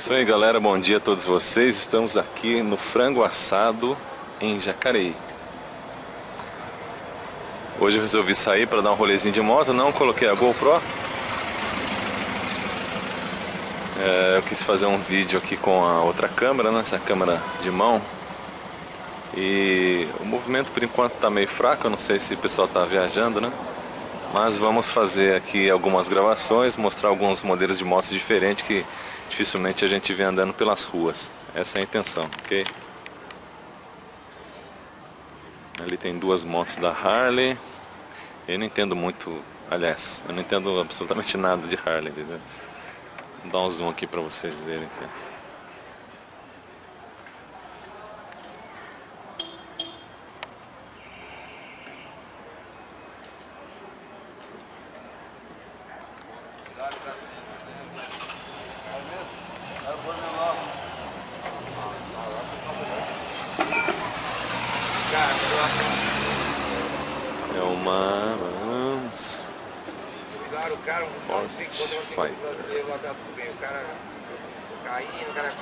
Isso aí, galera, bom dia a todos vocês. Estamos aqui no Frango Assado em Jacareí. Hoje eu resolvi sair para dar um rolezinho de moto. Não coloquei a GoPro. Eu quis fazer um vídeo aqui com a outra câmera, né? Essa câmera de mão. E o movimento por enquanto está meio fraco. Eu não sei se o pessoal está viajando, né? Mas vamos fazer aqui algumas gravações, mostrar alguns modelos de motos diferentes que dificilmente a gente vê andando pelas ruas. Essa é a intenção, ok? Ali tem duas motos da Harley. Eu não entendo muito, aliás, eu não entendo absolutamente nada de Harley, entendeu? Vou dar um zoom aqui para vocês verem aqui. É uma Fighter.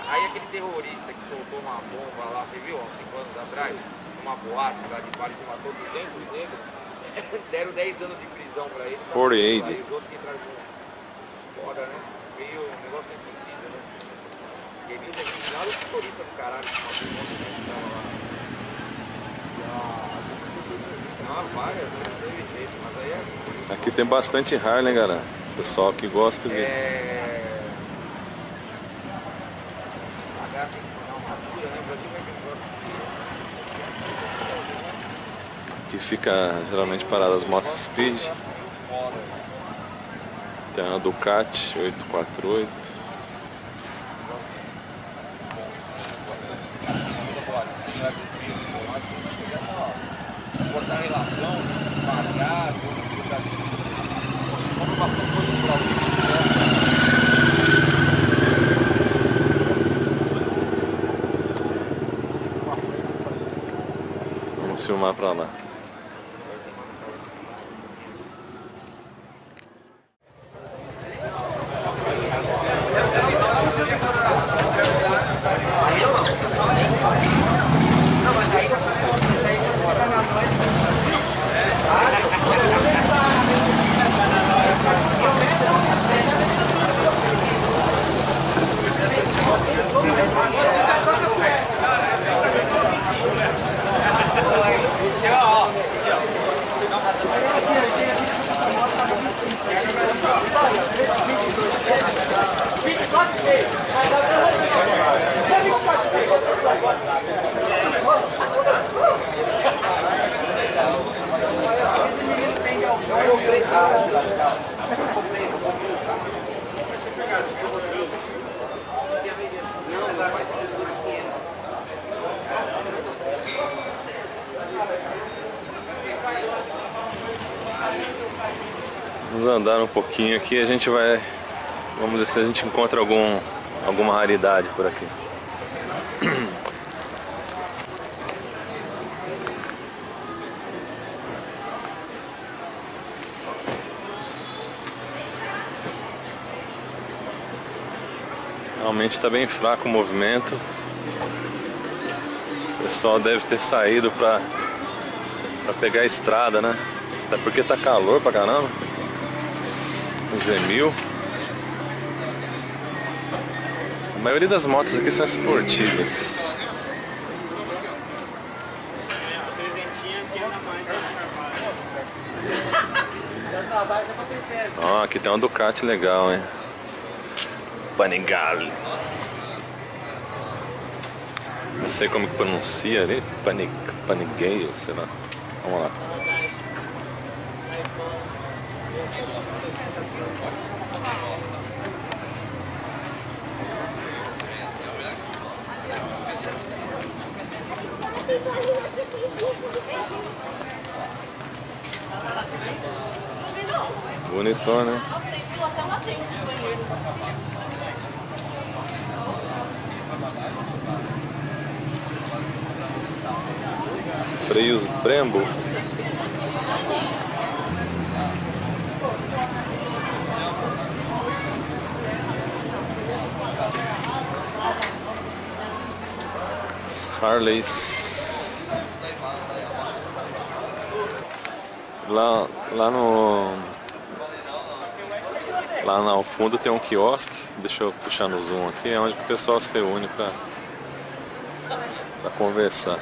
Aí aquele terrorista que soltou uma bomba lá, você viu, há uns 5 anos atrás, uma boate lá de Paris que matou 200 negros, deram 10 anos de prisão pra ele. 48. Aí os outros que entraram com foda, né? Meio um negócio sem sentido, né? E aí viu aqui lá o terrorista do caralho que matou um monte de gente lá. Não, várias, não teve jeito, mas aí é assim. Aqui tem bastante Harley, galera. Pessoal que gosta de... Aqui fica geralmente parado as motos Speed. Tem uma Ducati 848. Cortar a relação, pagar, compra bastante coisa no Brasil. Vamos filmar pra lá. andar um pouquinho aqui, a gente vai... Vamos ver se a gente encontra alguma raridade por aqui. Realmente está bem fraco o movimento. O pessoal deve ter saído para pegar a estrada, né? Até porque tá calor pra caramba. Z1000. A maioria das motos aqui são esportivas. Ó, aqui tem uma Ducati legal, hein? Panigale. Não sei como que pronuncia ali. Panigale, sei lá. Vamos lá. Bonitona, né? Freios Brembo. Harleys. Lá no fundo tem um quiosque. Deixa eu puxar no zoom aqui. É onde o pessoal se reúne para conversar.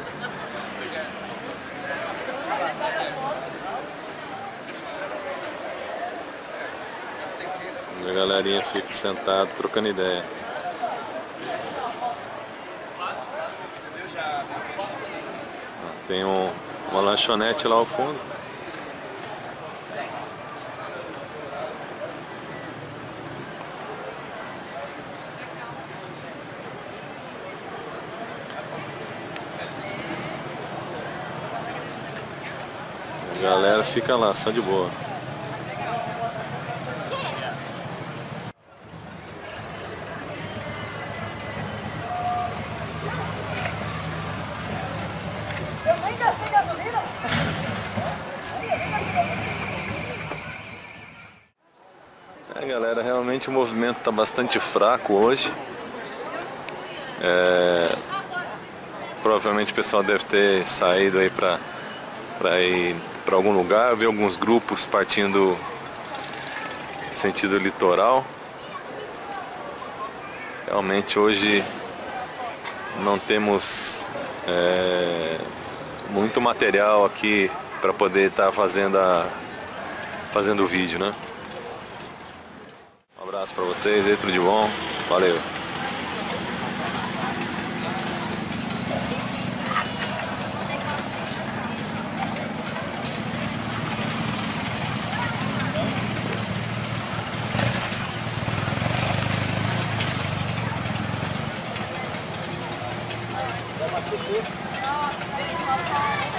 E a galerinha fica sentada trocando ideia. Tem uma lanchonete lá ao fundo. A galera fica lá, só de boa. Galera, realmente o movimento está bastante fraco hoje. Provavelmente o pessoal deve ter saído aí para ir para algum lugar. Eu vi alguns grupos partindo sentido litoral. Realmente hoje não temos muito material aqui para poder estar fazendo o vídeo, né? Um abraço pra vocês, aí tudo de bom, valeu! Não,